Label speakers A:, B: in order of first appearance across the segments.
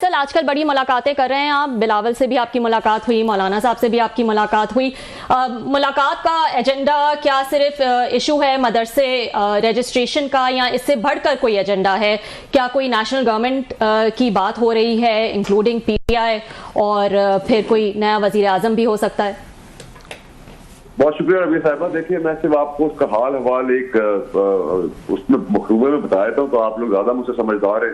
A: Sir आजकल बड़ी मुलाकातें कर रहे हैं आप, बिलावल से भी आपकी मुलाकात हुई, मौलाना साहब से भी आपकी मुलाकात हुई। मुलाकात का एजेंडा क्या सिर्फ इशू है मदरसे रजिस्ट्रेशन का, या इससे बढ़कर कोई एजेंडा है? क्या कोई नेशनल गवर्नमेंट की बात हो रही है इंक्लूडिंग पीटीआई, और फिर कोई नया वजीर आजम भी हो सकता है?
B: बहुत शुक्रिया रबी साहिबा। देखिए, मैं सिर्फ आपको उसका हाल हवाल एक उसमें मखरूबे में बताया था, तो आप लोग ज्यादा मुझसे समझदार हैं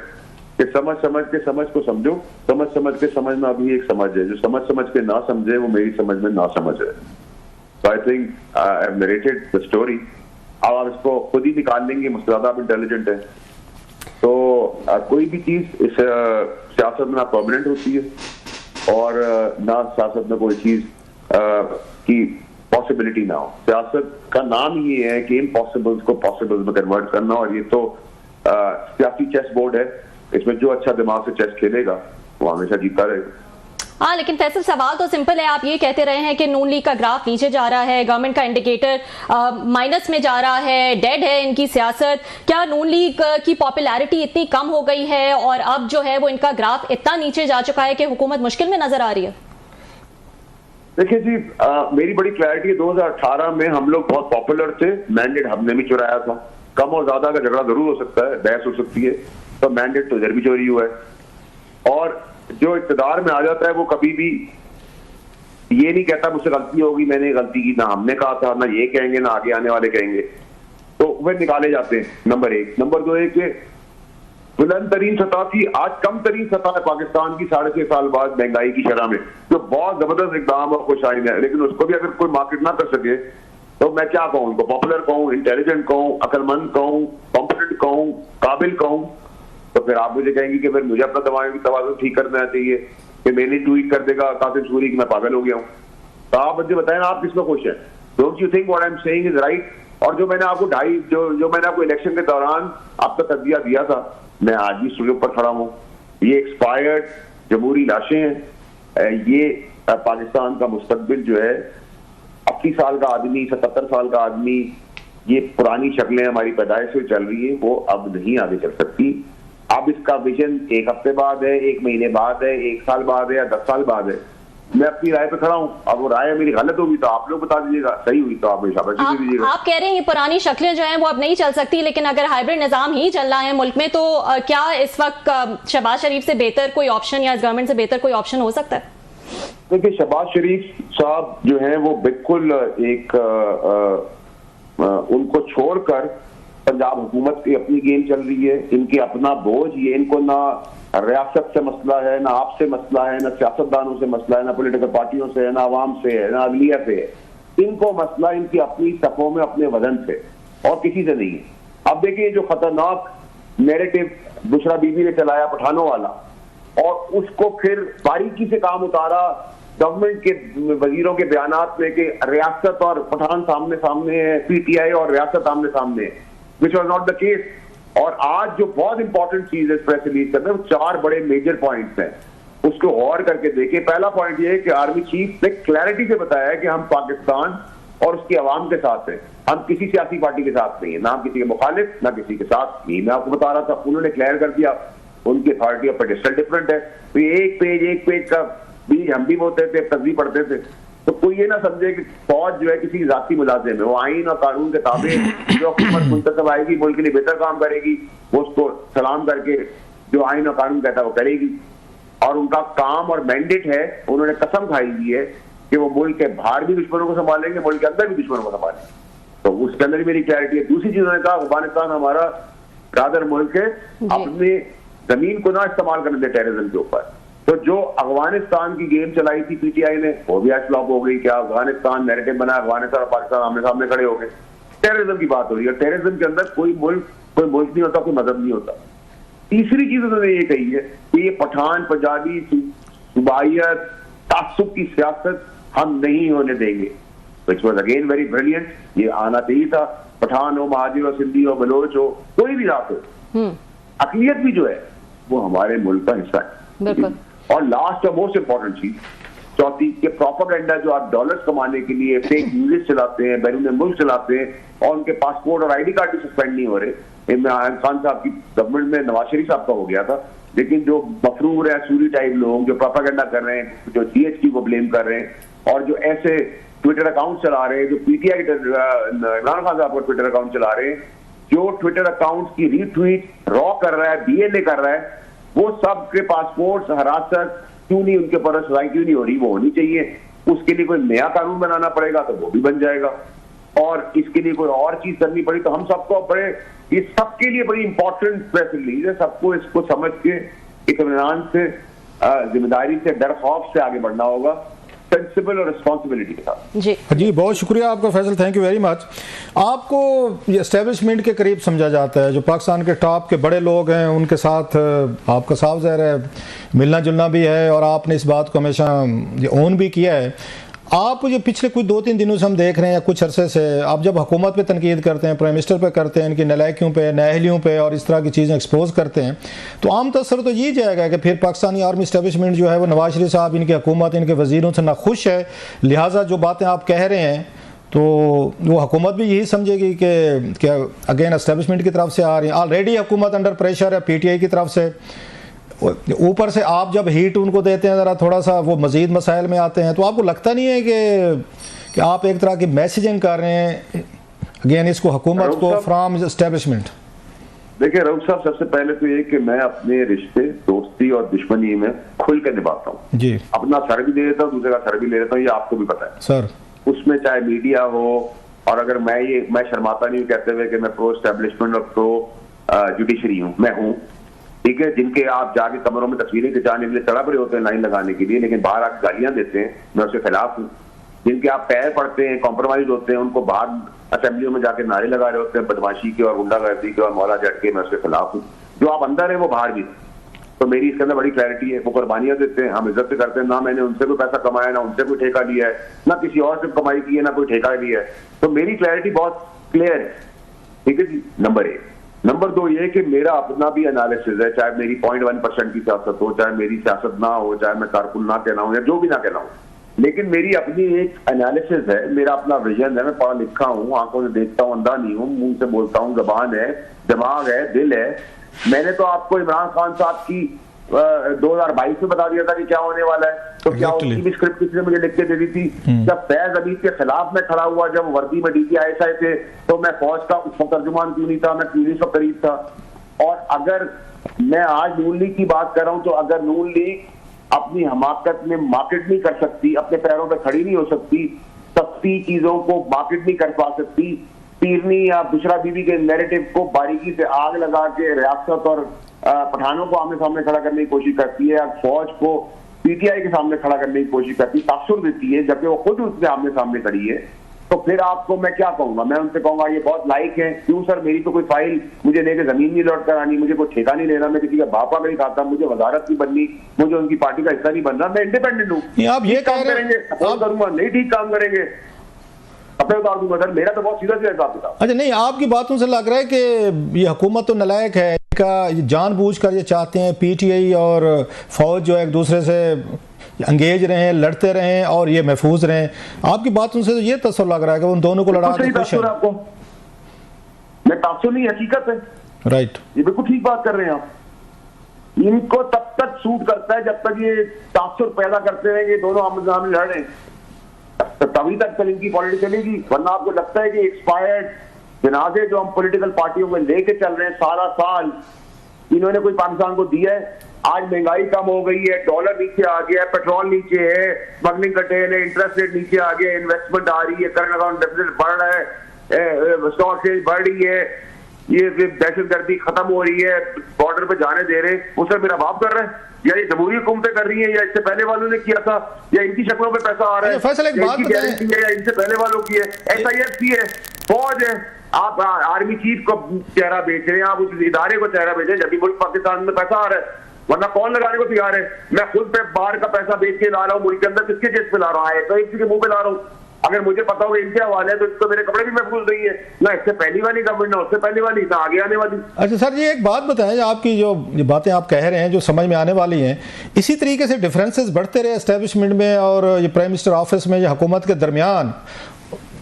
B: कि समझ के समझ को समझो, समझ के समझना भी एक समझ है। जो समझ के ना समझे वो मेरी समझ में ना समझ है। So I think I have narrated the story. अब आप इसको खुद ही निकाल लेंगे, मुझसे ज्यादा आप इंटेलिजेंट है। तो कोई भी चीज इस सियासत में ना परमानेंट होती है और ना सियासत में कोई चीज की पॉसिबिलिटी ना हो। सियासत का नाम ही है कि इम्पॉसिबल्स को पॉसिबल्स में कन्वर्ट करना, और ये तो सियासी चेस बोर्ड है। इसमें जो अच्छा दिमाग से चेस खेलेगा वो हमेशा जीतता रहेगा।
A: हाँ, लेकिन फैसल सवाल तो सिंपल है। आप ये कहते रहे हैं कि नून लीग का ग्राफ नीचे जा रहा है, गवर्नमेंट का इंडिकेटर माइनस में जा रहा है, डेड है इनकी सियासत। क्या नून लीग की पॉपुलैरिटी इतनी कम हो गई है और अब जो है वो इनका ग्राफ इतना नीचे जा चुका है कि हुकूमत मुश्किल में नजर आ रही है?
B: देखिए जी, मेरी बड़ी क्लैरिटी है। 2018 में हम लोग बहुत पॉपुलर थे, मैंडेट हमने भी चुराया था। कम और ज्यादा का झगड़ा जरूर हो सकता है, बहस हो सकती है, तो मैंडेट तो इधर भी चोरी हुआ है। और जो इक़्तिदार में आ जाता है वो कभी भी ये नहीं कहता मुझसे गलती होगी, मैंने गलती की। ना हमने कहा था, ना ये कहेंगे, ना आगे आने वाले कहेंगे। तो वे निकाले जाते हैं, नंबर एक। नंबर दो है कि बुलंद तरीन सतह थी, आज कम तरीन सतह है पाकिस्तान की 6.5 साल बाद महंगाई की शरह में, जो बहुत जबरदस्त इकदाम और खुशाइन है। लेकिन उसको भी अगर कोई मार्केट ना कर सके तो मैं क्या कहूँ उनको? पॉपुलर कहूँ, इंटेलिजेंट कहूँ, अकलमंद कहूँ, कॉम्पिटेंट कहूँ, काबिल कहूँ? तो फिर आप मुझे कहेंगे कि फिर मुझे अपना तवाज़ुन ठीक करना चाहिए कि मैंने ट्वीट कर देगा कासिम सूरी कि मैं पागल हो गया हूँ। तो आप मुझे बताएं आप किसमें खुश हैं? Don't you think what I am saying is right? और जो मैंने आपको जो मैंने आपको इलेक्शन के दौरान आपका तजज़िया दिया था, मैं आज भी स्टूडियो पर खड़ा हूँ। ये एक्सपायर्ड जमहूरी लाशें हैं। ये पाकिस्तान का मुस्तकबिल जो है, 80 साल का आदमी, 77 साल का आदमी, ये पुरानी शक्लें हमारी पैदाइश से चल रही है, वो अब नहीं आगे चल सकती। अब इसका विजन 1 हफ्ते बाद है, 1 महीने बाद है, 1 साल बाद है या 10 साल बाद है। मैं अपनी राय पे खड़ा हूँ। अब वो राय मेरी गलत होगी तो आप लोग बता दीजिएगा, सही हुई तो आप शाबाशी दीजिएगा।
A: आप कह रहे हैं ये पुरानी शक्लें जो हैं वो अब नहीं चल सकती, लेकिन अगर हाइब्रिड निजाम ही चल रहा है मुल्क में, तो क्या इस वक्त शहबाज शरीफ से बेहतर कोई ऑप्शन या इस गवर्नमेंट से बेहतर कोई ऑप्शन हो सकता है?
B: देखिए, शहबाज शरीफ साहब जो हैं वो बिल्कुल एक उनको छोड़कर पंजाब हुकूमत की अपनी गेम चल रही है। इनके अपना बोझ, ये इनको ना रियासत से मसला है, ना आपसे मसला है, ना सियासतदानों से मसला है, ना पॉलिटिकल पार्टियों से है, ना आवाम से है, ना अदलिया से है। इनको मसला इनकी अपनी सफों में अपने वजन से और किसी से नहीं है। अब देखिए, जो खतरनाक नैरेटिव बुशरा बीबी ने चलाया पठानों वाला, और उसको फिर बारीकी से काम उतारा गवर्नमेंट के वजीरों के बयानात में कि रियासत और पठान सामने सामने है, पीटीआई और रियासत आमने सामने है, which was not the case. और आज जो बहुत इंपॉर्टेंट चीज है इस प्रेस रिलीज करने में, 4 बड़े मेजर पॉइंट्स हैं, उसको गौर करके देखिए। पहला पॉइंट ये है कि आर्मी चीफ ने क्लैरिटी से बताया है कि हम पाकिस्तान और उसकी आवाम के साथ हैं, हम किसी सियासी पार्टी के साथ नहीं है, ना हम किसी के मुखालिफ ना किसी के साथ। नहीं, मैं आपको बता रहा था, उन्होंने क्लियर कर दिया उनकी अथॉरिटी ऑफ पेडिस्टल डिफरेंट है। तो एक पेज का भी हम भी बोलते थे, तस्वीर पढ़ते थे। तो कोई ये ना समझे कि फौज जो है किसी जाती मुलाजिम है। वो आइन और कानून के ताबे जो हुकूमत मुंतखब आएगी, मुल्क के लिए बेहतर काम करेगी, वो उसको सलाम करके जो आइन और कानून कहता है वो करेगी। और उनका काम और मैंडेट है, उन्होंने कसम खाई हुई है कि वो मुल्क के बाहर भी दुश्मनों को संभालेंगे, मुल्क के अंदर भी दुश्मनों को संभालेंगे। तो उसके अंदर मेरी क्लैरिटी है। दूसरी चीज उन्होंने कहा, अफगानिस्तान हमारा ब्रादर मुल्क है, अपने जमीन को ना इस्तेमाल करने दे टेररिज्म के ऊपर। तो जो अफगानिस्तान की गेम चलाई थी पीटीआई ने, वो भी आज फ्लॉप हो गई। क्या अफगानिस्तान नैरेटिव बना, अफगानिस्तान और पाकिस्तान आमने सामने खड़े हो गए। टेररिज्म की बात हो रही है, टेररिज्म के अंदर कोई मुल्क नहीं होता, कोई मजहब नहीं होता। तीसरी चीज उन्होंने ये कही है कि ये पठान पंजाबी सुबाइयत तासुब की सियासत हम नहीं होने देंगे, which was again very brilliant. ये आना चाहिए था। पठान हो, महाजिर हो, सिंधी हो, बलोच हो, कोई भी रात हो, अकलियत भी जो है वो हमारे मुल्क का हिस्सा है। और लास्ट और मोस्ट इंपॉर्टेंट चीज, चौथी, के प्रोपेगेंडा जो आप डॉलर्स कमाने के लिए फेक न्यूज़ चलाते हैं, बैरून मुल्क चलाते हैं, और उनके पासपोर्ट और आईडी कार्ड भी सस्पेंड नहीं हो रहे। इमरान खान साहब की गवर्नमेंट में नवाज शरीफ साहब का हो गया था, लेकिन जो मफरूर है सूरी टाइप लोग जो प्रोपेगेंडा कर रहे हैं, जो जीएचक्यू को ब्लेम कर रहे हैं और जो ऐसे ट्विटर अकाउंट चला रहे हैं, जो पीटीआई के इमरान खान साहब का ट्विटर अकाउंट चला रहे हैं, जो ट्विटर अकाउंट की रीट्वीट रॉ कर रहा है, बीएलए कर रहा है, वो सब के पासपोर्ट हिरासत क्यों नहीं, उनके ऊपर सजाएं क्यों नहीं हो रही? वो होनी चाहिए। उसके लिए कोई नया कानून बनाना पड़ेगा तो वो भी बन जाएगा, और इसके लिए कोई और चीज करनी पड़ी तो हम सबको बड़े, ये सबके लिए बड़ी इंपॉर्टेंट प्रेस रिलीज है। सबको इसको समझ के इत्मीनान से, जिम्मेदारी से, डर खौफ से आगे बढ़ना होगा, सेंसिबल और रिस्पॉन्सिबिलिटी के साथ।
C: जी बहुत शुक्रिया आपका Faisal, thank you very much. आपको ये एस्टेब्लिशमेंट के करीब समझा जाता है, जो पाकिस्तान के टॉप के बड़े लोग हैं उनके साथ आपका साफ ज़ाहिर है मिलना जुलना भी है, और आपने इस बात को हमेशा ये ओन भी किया है। आप जो पिछले कुछ 2-3 दिनों से हम देख रहे हैं, कुछ अरसे से आप जब हुकूमत पे तनकीद करते हैं, प्राइम मिनिस्टर पे करते हैं, इनकी नालायकियों पे, नाअहलियों पे और इस तरह की चीज़ें एक्सपोज करते हैं, तो आम तसर तो ये जाएगा कि फिर पाकिस्तानी आर्मी इस्टेब्लिशमेंट जो है वो नवाज शरीफ साहब, इनकी हुकूमत, इनके वज़ीरों से नाखुश है, लिहाजा जो बातें आप कह रहे हैं तो वो हुकूमत भी यही समझेगी कि अगेन इस्टेब्लिशमेंट की तरफ से आ रही है। ऑलरेडी हुकूमत अंडर प्रेशर है पीटीआई की तरफ से, ऊपर से आप जब हीट उनको देते हैं ज़रा थोड़ा सा वो मज़ीद मसाइल में आते हैं। तो आपको लगता नहीं है कि आप एक तरह की मैसेजिंग कर रहे हैं अगेन इसको हुकूमत को फ्राम एस्टेब्लिशमेंट?
B: देखिए रऊफ साहब, सबसे पहले तो ये कि मैं अपने रिश्ते, दोस्ती और दुश्मनी में खुल कर निभाता हूँ जी। अपना सर भी ले लेता हूँ, दूसरे का सर भी ले लेता हूँ, ये आपको भी पता है
C: सर। उसमें
B: चाहे मीडिया हो, और अगर मैं शर्माता नहीं कहते हुए कि मैं प्रो एस्टेब्लिशमेंट और प्रो जुडिशरी हूँ, मैं हूँ, ठीक है। जिनके आप जाके कमरों में तस्वीरें खिंचाने के लिए तड़प रहे होते हैं लाइन लगाने के लिए, लेकिन बाहर आके गालियां देते हैं, मैं उसके खिलाफ हूँ। जिनके आप पैर पड़ते हैं, कॉम्प्रोमाइज होते हैं, उनको बाहर असेंबलियों में जाके नारे लगा रहे होते हैं बदमाशी के और गुंडागर्दी के और मौला जट के, मैं उसके खिलाफ हूँ। जो आप अंदर है वो बाहर भी। तो मेरी इसके अंदर बड़ी क्लैरिटी है। वो कुर्बानियां देते हैं, हम इज्जत से करते हैं, ना मैंने उनसे कोई पैसा कमाया, ना उनसे कोई ठेका लिया है, ना किसी और से कमाई की है, ना कोई ठेका लिया है। तो मेरी क्लैरिटी बहुत क्लियर है, ठीक है जी। नंबर 1। नंबर 2 ये कि मेरा अपना भी एनालिसिस है, चाहे मेरी 0.1% की सियासत हो, चाहे मेरी सियासत ना हो, चाहे मैं कारकुन ना कहना हूं या जो भी ना कहना हूं, लेकिन मेरी अपनी एक एनालिसिस है, मेरा अपना विजन है। मैं पढ़ा लिखा हूं, आंखों से देखता हूं, अंधा नहीं हूं, मुंह से बोलता हूं, जबान है, दिमाग है, दिल है। मैंने तो आपको इमरान खान साहब की 2022 में बता दिया था कि क्या होने वाला है, तो क्या उसकी भी स्क्रिप्ट किसी ने मुझे लिख के दे दी थी? जब फैज अमीद के खिलाफ में खड़ा हुआ, जब वर्दी में DPISI थे, तो मैं फौज का तर्जुमान क्यों नहीं था? मैं क्यों नहीं सब करीब था? और अगर मैं आज नून लीग की बात कर रहा हूं, तो अगर नून लीग अपनी हमाकत में मार्केट नहीं कर सकती, अपने पैरों पर खड़ी नहीं हो सकती, सस्ती चीजों को मार्केट नहीं कर पा सकती, पीरनी या बुशरा बीबी के नैरेटिव को बारीकी से आग लगा के रियासत और पठानों को आमने सामने खड़ा करने की कोशिश करती है, फौज को पीटीआई के सामने खड़ा करने की कोशिश करती है, तासुर देती है, जबकि वो खुद उसके आमने सामने खड़ी है, तो फिर आपको मैं क्या कहूंगा? मैं उनसे कहूंगा ये बहुत लाइक है। क्यों सर? मेरी तो कोई फाइल मुझे लेके जमीन नहीं लौट कर आनी, मुझे कोई ठेका नहीं लेना, मैं किसी का बापा नहीं खाता, मुझे वजारत नहीं बननी, मुझे उनकी पार्टी का हिस्सा नहीं बनना, मैं इंडिपेंडेंट हूँ।
C: आप ये
B: काम करेंगे, सपोर्ट करूंगा, नहीं ठीक काम करेंगे, अपने उतार दूंगा सर। मेरा तो बहुत सीधा सीधा हिसाब किताब।
C: अच्छा, नहीं, आपकी बातों से लग रहा है कि ये हुकूमत तो नालायक है, इनका जानबूझकर ये चाहते हैं पीटीआई और फौज जो एक दूसरे से अंगेज रहे, लड़ते रहे और ये महफूज रहे। आपकी बातों से तो ये तस्वर लग रहा है कि उन दोनों को लड़ा के खुश है।
B: आपको मैं तासुर नहीं, हकीकत है।
C: राइट,
B: ये बिल्कुल ठीक बात कर रहे हैं आप। इनको तब तक सूट करता है जब तक ये तासुर पैदा करते रहेंगे, दोनों आमने-सामने लड़ रहे हैं, तभी तक इनकी पॉलिटिक्स चलेगी। वरना आपको लगता है कि एक्सपायर्ड जनाजे जो हम पॉलिटिकल पार्टियों में लेके चल रहे हैं सारा साल, इन्होंने कोई पाकिस्तान को दिया है? आज महंगाई कम हो गई है, डॉलर नीचे आ गया है, पेट्रोल नीचे है, स्मगलिंग कटेल है, इंटरेस्ट रेट नीचे आ गया है, इन्वेस्टमेंट आ रही है, करंट अकाउंट डेफिसिट बढ़ रहा है, स्टॉक एक्सचेंज बढ़ रही है, ये दहशतगर्दी खत्म हो रही है, बॉर्डर पे जाने दे रहे, वो सब मेरा बाप कर रहे हैं, या ये जमहूरी हुकूमतें कर रही है, या इससे पहले वालों ने किया था, या इनकी शक्लों पे पैसा आ रहा है, इनकी गारंटी है, या इनसे पहले वालों की है, SIF की है, फौज है। आप आर्मी चीफ को चेहरा बेच रहे हैं, आप उस इदारे को चेहरा बेच रहे हैं जबकि मुल्क पाकिस्तान में पैसा आ रहा है, वरना कौन लगाने को तैयार है? मैं खुद पे बाहर का पैसा बेच के ला रहा हूँ, मुल्क के अंदर किसके जेब पे ला रहा है? तो इसी के मुंह पे ला रहा हूँ। अगर मुझे पता होगा इनके हवाले है तो मेरे कपड़े भी महफूज नहीं है, ना इससे पहली वाली गवर्नमेंट, ना उससे पहली वाली, ना आगे आने वाली।
C: अच्छा सर, ये एक बात बताएं, आपकी जो बातें आप कह रहे हैं जो समझ में आने वाली हैं, इसी तरीके से डिफरेंसेस बढ़ते रहे एस्टेब्लिशमेंट में और ये प्राइम मिनिस्टर ऑफिस में या हुकूमत के दरमियान,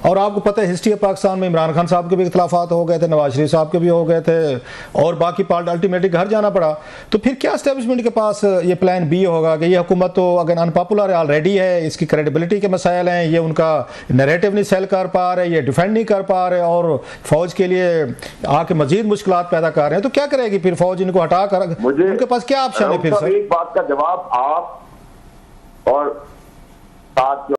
C: और आपको पता है हिस्ट्री ऑफ पाकिस्तान में इमरान खान साहब के भी इख्तलाफात हो गए थे, नवाज शरीफ साहब के भी हो गए थे, और बाकी पार्टी अल्टीमेटली घर जाना पड़ा। तो फिर क्या एस्टेब्लिशमेंट के पास ये प्लान बी होगा कि ये हुकूमत तो अगर अनपॉपुलर ऑलरेडी है, इसकी क्रेडिबिलिटी के मसाइल हैं, ये उनका नैरेटिव नहीं सेल कर पा रहे, ये डिफेंड नहीं कर पा रहे और फौज के लिए आके मजीद मुश्किलात पैदा कर रहे हैं, तो क्या करेगी फिर फौज? इनको हटा कर उनके पास क्या ऑप्शन है फिर?
B: एक बात का जवाब आप और साथ